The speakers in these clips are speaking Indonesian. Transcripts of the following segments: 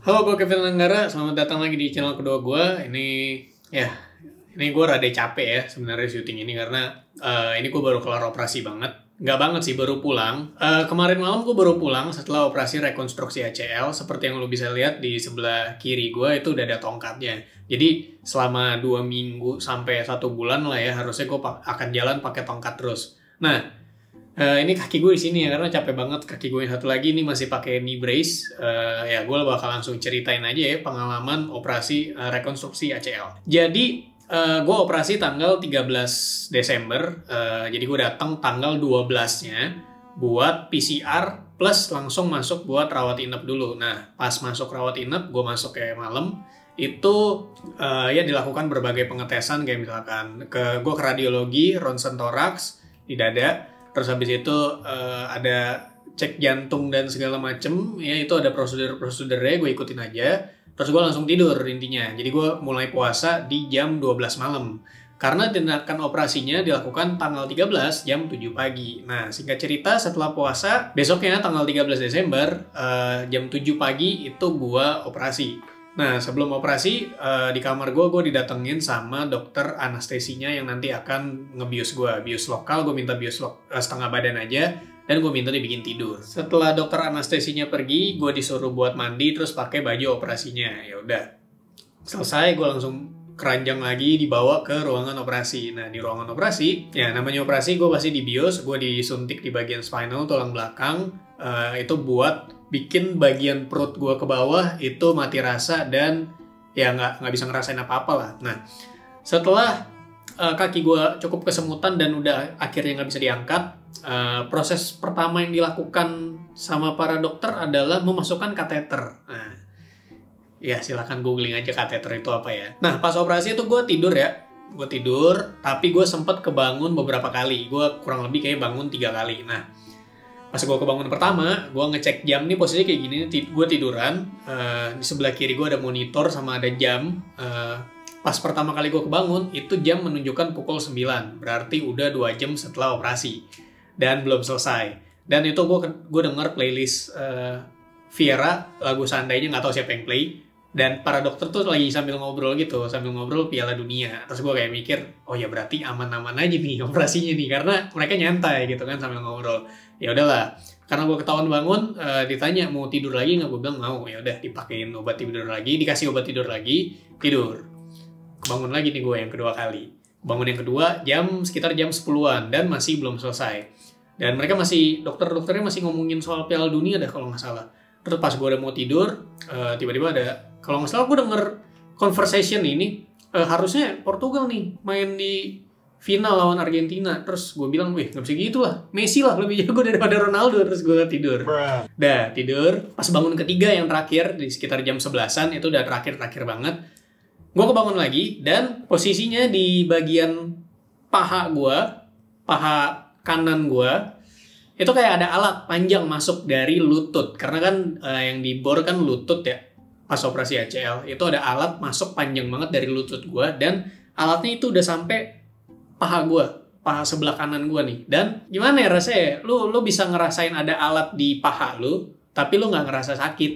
Halo, gue Kevin Langgara. Selamat datang lagi di channel kedua gue. Ini gue rada capek ya sebenarnya syuting ini karena ini gue baru kelar operasi banget. Nggak banget sih, baru pulang. Kemarin malam gue baru pulang setelah operasi rekonstruksi ACL. Seperti yang lo bisa lihat di sebelah kiri gue itu udah ada tongkatnya. Jadi selama 2 minggu sampai 1 bulan lah ya, harusnya gue akan jalan pakai tongkat terus. Nah, ini kaki gue di sini ya, karena capek banget. Kaki gue yang satu lagi ini masih pakai knee brace. Ya gue bakal langsung ceritain aja ya pengalaman operasi rekonstruksi ACL. Jadi gue operasi tanggal 13 Desember. Jadi gue datang tanggal 12-nya buat PCR plus langsung masuk buat rawat inap dulu. Nah, pas masuk rawat inap, gue masuk kayak malam. Itu ya dilakukan berbagai pengetesan, kayak misalkan gue ke radiologi, ronsen toraks di dada. Terus habis itu ada cek jantung dan segala macem, ya itu ada prosedur-prosedurnya, gue ikutin aja. Terus gue langsung tidur intinya. Jadi gue mulai puasa di jam 12 malam. Karena tindakan operasinya dilakukan tanggal 13 jam 7 pagi. Nah, singkat cerita setelah puasa, besoknya tanggal 13 Desember jam 7 pagi itu gue operasi. Nah, sebelum operasi, di kamar gue didatengin sama dokter anestesinya yang nanti akan ngebius gue. Bius lokal, gue minta bius setengah badan aja, dan gue minta dibikin tidur. Setelah dokter anestesinya pergi, gue disuruh buat mandi, terus pakai baju operasinya. Ya udah, selesai, gue langsung keranjang lagi, dibawa ke ruangan operasi. Nah, di ruangan operasi, ya namanya operasi, gue pasti dibius, gue disuntik di bagian spinal, tulang belakang, itu buat bikin bagian perut gue ke bawah itu mati rasa dan ya nggak bisa ngerasain apa-apa lah. Nah, setelah kaki gue cukup kesemutan dan udah akhirnya nggak bisa diangkat, proses pertama yang dilakukan sama para dokter adalah memasukkan kateter. Nah, ya silahkan googling aja kateter itu apa ya. Nah, pas operasi itu gue tidur ya. Gue tidur, tapi gue sempet kebangun beberapa kali. Gue kurang lebih kayak bangun 3 kali. Nah, pas gue kebangun pertama, gue ngecek jam nih posisinya kayak gini, gue tiduran, di sebelah kiri gue ada monitor sama ada jam. Pas pertama kali gue kebangun, itu jam menunjukkan pukul 9, berarti udah 2 jam setelah operasi, dan belum selesai. Dan itu gue denger playlist Viera, lagu Seandainya, nggak tahu siapa yang play, dan para dokter tuh lagi sambil ngobrol gitu, sambil ngobrol Piala Dunia. Terus gue kayak mikir, oh ya berarti aman-aman aja nih operasinya nih, karena mereka nyantai gitu kan sambil ngobrol. Ya udahlah, karena gue ketahuan bangun, ditanya mau tidur lagi nggak, gue bilang mau. Ya udah, dipakein obat tidur lagi, dikasih obat tidur lagi, tidur. Kebangun lagi nih gue yang kedua kali. Bangun yang kedua sekitar jam 10-an dan masih belum selesai. Dan mereka dokter-dokternya masih ngomongin soal Piala Dunia dah kalau nggak salah. Terus pas gue udah mau tidur, tiba-tiba ada, kalau nggak salah gue denger conversation ini, harusnya Portugal nih main di final lawan Argentina. Terus gue bilang, wih nggak bisa gitu lah, Messi lah lebih jago daripada Ronaldo. Terus gue tidur. Dah tidur, pas bangun ketiga yang terakhir di sekitar jam 11-an, itu udah terakhir banget. Gue kebangun lagi dan posisinya di bagian paha kanan gue, itu kayak ada alat panjang masuk dari lutut. Karena kan yang dibor kan lutut ya, pas operasi ACL. Itu ada alat masuk panjang banget dari lutut gue, dan alatnya itu udah sampai paha sebelah kanan gue nih. Dan gimana ya rasanya, lu bisa ngerasain ada alat di paha lu, tapi lu nggak ngerasa sakit.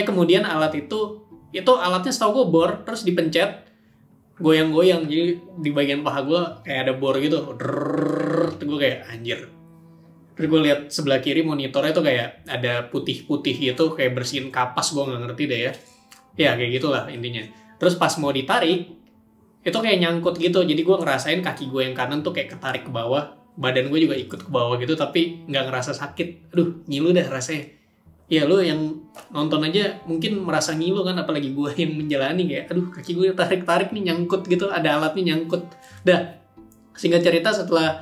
Kemudian alat itu alatnya setahu gue bor, terus dipencet, goyang-goyang. Jadi di bagian paha gue kayak ada bor gitu. Terus gue kayak anjir. Terus gue lihat sebelah kiri monitornya tuh kayak ada putih-putih gitu, kayak bersihin kapas, gue nggak ngerti deh ya. Ya kayak gitulah intinya. Terus pas mau ditarik, itu kayak nyangkut gitu. Jadi gue ngerasain kaki gue yang kanan tuh kayak ketarik ke bawah. Badan gue juga ikut ke bawah gitu, tapi nggak ngerasa sakit. Aduh, ngilu dah rasanya. Ya lu yang nonton aja mungkin merasa ngilu kan, apalagi gue yang menjalani kayak, aduh kaki gue tarik-tarik nih, nyangkut gitu, ada alatnya nyangkut. Dah, singkat cerita setelah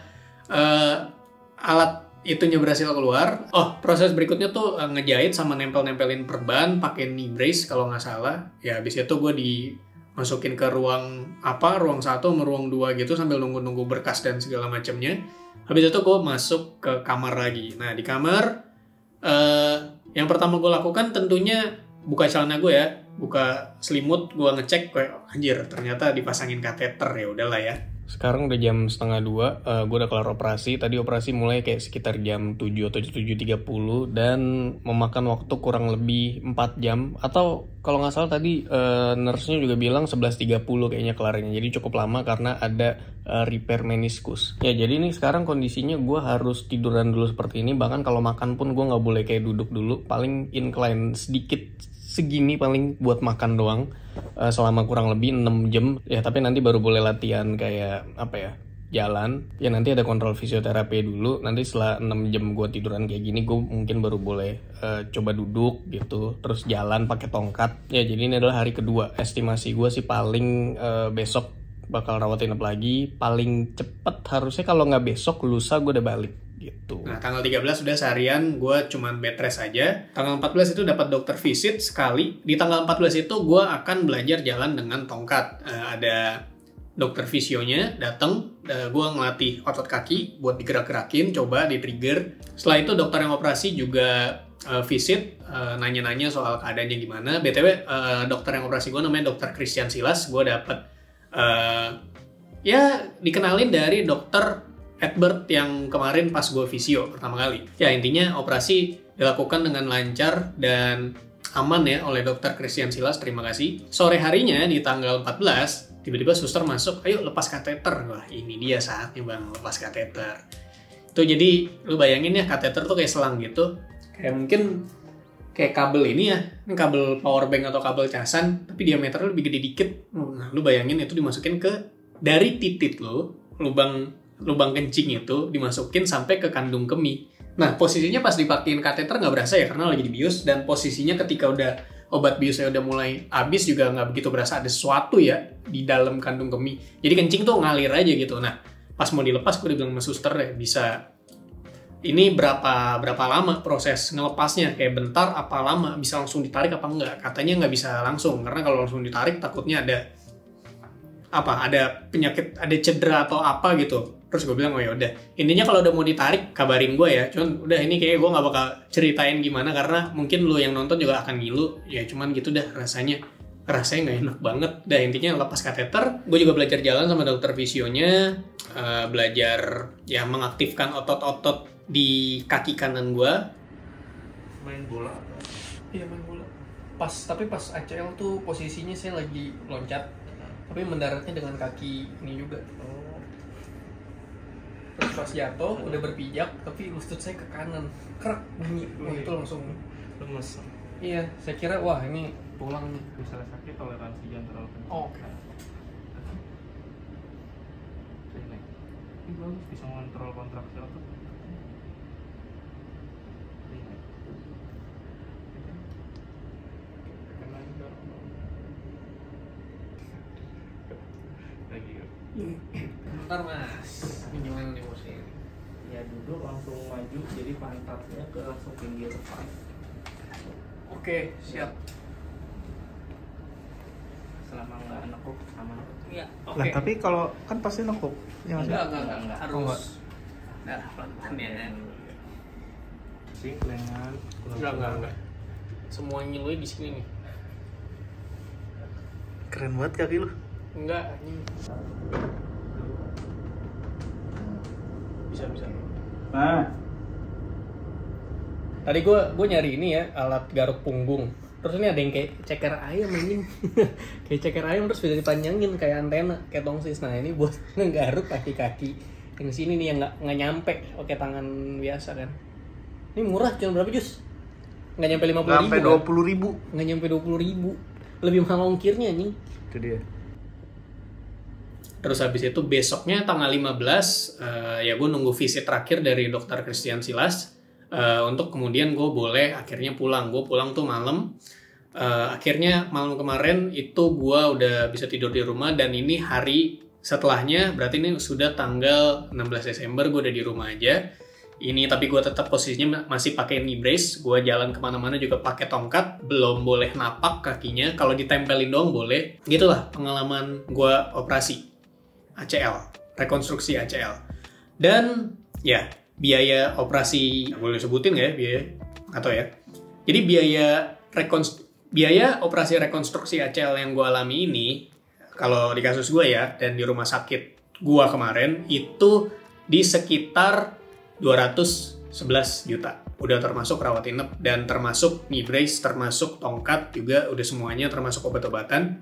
alat itunya berhasil keluar, proses berikutnya tuh ngejahit sama nempel-nempelin perban pakai knee brace kalau nggak salah. Ya habis itu gue dimasukin ke ruang 1 sama ruang 2 gitu sambil nunggu-nunggu berkas dan segala macamnya. Habis itu gue masuk ke kamar lagi. Nah di kamar, yang pertama gue lakukan tentunya buka celana gue ya, buka selimut, gue ngecek kayak anjir ternyata dipasangin kateter. Ya udahlah ya, Sekarang udah jam 1:30, gue udah kelar operasi. Tadi operasi mulai kayak sekitar jam 7 atau 7.30 dan memakan waktu kurang lebih 4 jam. Atau kalau nggak salah tadi nurse-nya juga bilang 11.30 kayaknya kelarnya. Jadi cukup lama karena ada repair meniskus. Ya jadi ini sekarang kondisinya gue harus tiduran dulu seperti ini. Bahkan kalau makan pun gue nggak boleh kayak duduk dulu. Paling incline sedikit segini paling buat makan doang selama kurang lebih 6 jam ya, tapi nanti baru boleh latihan kayak apa ya, jalan ya, nanti ada kontrol fisioterapi dulu, nanti setelah 6 jam gue tiduran kayak gini gue mungkin baru boleh coba duduk gitu, terus jalan pakai tongkat ya. Jadi ini adalah hari kedua, estimasi gue sih paling besok bakal rawat inap lagi, paling cepet harusnya kalau nggak besok lusa gue udah balik gitu. Nah, tanggal 13 udah seharian gue cuman bed rest aja. Tanggal 14 itu dapat dokter visit sekali. Di tanggal 14 itu gue akan belajar jalan dengan tongkat. Ada dokter visionya datang, gue ngelatih otot kaki buat digerak-gerakin, coba di-trigger. Setelah itu dokter yang operasi juga visit, nanya-nanya soal keadaannya gimana. BTW, dokter yang operasi gue namanya dokter Christian Silas. Gue dapet ya dikenalin dari dokter Edward yang kemarin pas gue visio pertama kali. Ya intinya operasi dilakukan dengan lancar dan aman ya oleh dokter Christian Silas, terima kasih. Sore harinya di tanggal 14, tiba-tiba suster masuk, ayo lepas kateter. Wah ini dia saatnya bang, lepas kateter. Itu jadi lu bayangin ya, kateter tuh kayak selang gitu. Kayak mungkin kayak kabel ini ya, ini kabel power bank atau kabel casan, tapi diameternya lebih gede dikit. Nah lu bayangin itu dimasukin ke, dari titik lu, lubang kencing itu dimasukin sampai ke kandung kemih. Nah posisinya pas dipakein kateter nggak berasa ya karena lagi dibius, dan posisinya ketika udah obat biusnya udah mulai habis juga nggak begitu berasa ada sesuatu ya di dalam kandung kemih. Jadi kencing tuh ngalir aja gitu. Nah pas mau dilepas gue dibilang sama suster ya, bisa ini berapa lama proses ngelepasnya, kayak bentar apa lama, bisa langsung ditarik apa enggak. Katanya nggak bisa langsung karena kalau langsung ditarik takutnya ada penyakit, ada cedera atau apa gitu. Terus gue bilang, oh ya udah, intinya kalau udah mau ditarik kabarin gue ya. Cuman udah ini kayak gue nggak bakal ceritain gimana karena mungkin lu yang nonton juga akan ngilu ya. Cuman gitu dah, rasanya nggak enak banget. Dah intinya lepas kateter, gue juga belajar jalan sama dokter visionya, belajar ya mengaktifkan otot-otot di kaki kanan gue. Main bola? Iya main bola. Tapi pas ACL tuh posisinya saya lagi loncat, tapi mendaratnya dengan kaki ini juga. Terus pas jatuh udah berpijak, tapi lutut saya ke kanan, krek bunyi. Wah itu langsung lemes. Iya, saya kira wah ini tulang nih. Misalnya sakit, toleransi jangan terlalu kencang. Oke. Ini bagus, bisa mengontrol kontraksi otot. Bentar mas, ini gimana nih bos ini? Ya duduk langsung maju, jadi pantatnya ke langsung pinggir depan. Oke, siap. Selama nggak nekuk aman. Iya. Lah Oke. tapi kalau kan pasti nekuk. Ya nggak sih? Enggak. Harus. Nah, pelan-pelan ya. Sing lengan. Enggak. Semua ngilunya di sini nih. Keren banget kaki lu. Enggak, ini bisa. Nah, Tadi gue nyari ini ya, alat garuk punggung. Terus ini ada yang kayak ceker ayam anjing. Kayak ceker ayam terus bisa dipanjangin kayak antena, kayak tongsis. Nah, ini buat ngegaruk kaki-kaki yang sini nih yang nggak nyampe pakai tangan biasa kan. Ini murah, cuma berapa jus? Nggak nyampe 50.000. sampai 20.000. Nggak nyampe 20.000. Lebih mahal ongkirnya anjing. Itu dia. Terus habis itu besoknya tanggal 15 ya gue nunggu visit terakhir dari dokter Christian Silas untuk kemudian gue boleh akhirnya pulang. Gue pulang tuh malam. Akhirnya malam kemarin itu gue udah bisa tidur di rumah, dan ini hari setelahnya, berarti ini sudah tanggal 16 Desember gue udah di rumah aja. Ini tapi gue tetap posisinya masih pakai knee brace. Gue jalan kemana-mana juga pakai tongkat, belum boleh napak kakinya. Kalau ditempelin doang boleh. Gitulah pengalaman gue operasi ACL, rekonstruksi ACL. Dan ya biaya operasi, boleh sebutin nggak ya biaya atau ya? Jadi biaya operasi rekonstruksi ACL yang gue alami ini, kalau di kasus gue ya, dan di rumah sakit gua kemarin itu di sekitar 211 juta. Udah termasuk rawat inap dan termasuk knee brace, termasuk tongkat juga, udah semuanya termasuk obat-obatan.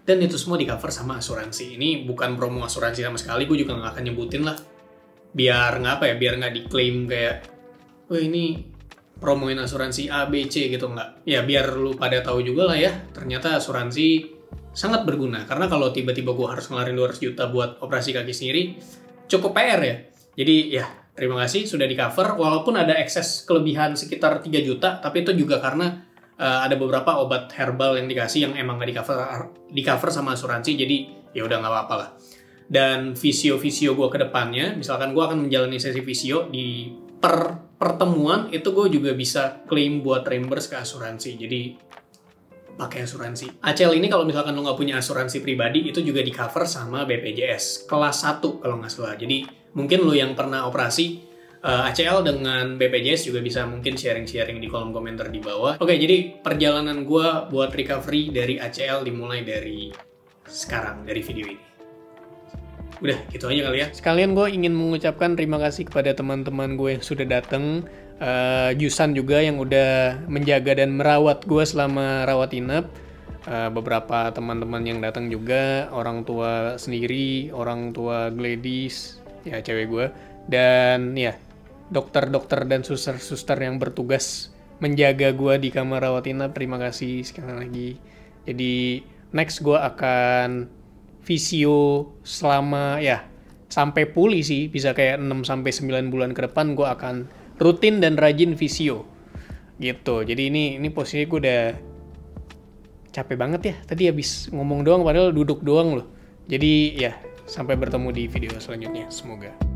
Dan itu semua di cover sama asuransi. Ini bukan promo asuransi sama sekali, gue juga nggak akan nyebutin lah. Biar nggak diklaim kayak, wah ini promoin asuransi A, B, C gitu, nggak. Ya biar lu pada tahu juga lah ya, ternyata asuransi sangat berguna. Karena kalau tiba-tiba gue harus ngeluarin 200 juta buat operasi kaki sendiri, cukup PR ya. Jadi ya, terima kasih sudah di cover, walaupun ada ekses kelebihan sekitar 3 juta, tapi itu juga karena ada beberapa obat herbal yang dikasih yang emang nggak di cover sama asuransi, jadi ya udah nggak apa-apa lah. Dan visio-visio gue ke depannya, misalkan gue akan menjalani sesi visio di pertemuan, itu gue juga bisa claim buat reimburse ke asuransi, jadi pakai asuransi. ACL ini kalau misalkan lo nggak punya asuransi pribadi, itu juga di cover sama BPJS, kelas 1 kalau nggak salah. Jadi mungkin lo yang pernah operasi ACL dengan BPJS juga bisa mungkin sharing-sharing di kolom komentar di bawah. Oke, jadi perjalanan gue buat recovery dari ACL dimulai dari sekarang, dari video ini. Udah, gitu aja kali ya. Sekalian gue ingin mengucapkan terima kasih kepada teman-teman gue yang sudah datang. Jusan juga yang udah menjaga dan merawat gue selama rawat inap. Beberapa teman-teman yang datang juga, orang tua sendiri, orang tua Gladys, ya cewek gue. Dan ya, dokter-dokter dan suster-suster yang bertugas menjaga gue di kamar rawat inap, terima kasih sekali lagi. Jadi next gue akan visio selama ya sampai pulih sih, bisa kayak 6-9 bulan ke depan gue akan rutin dan rajin visio gitu. Jadi ini posisinya gue udah capek banget ya, tadi habis ngomong doang padahal duduk doang loh. Jadi ya, sampai bertemu di video selanjutnya, semoga.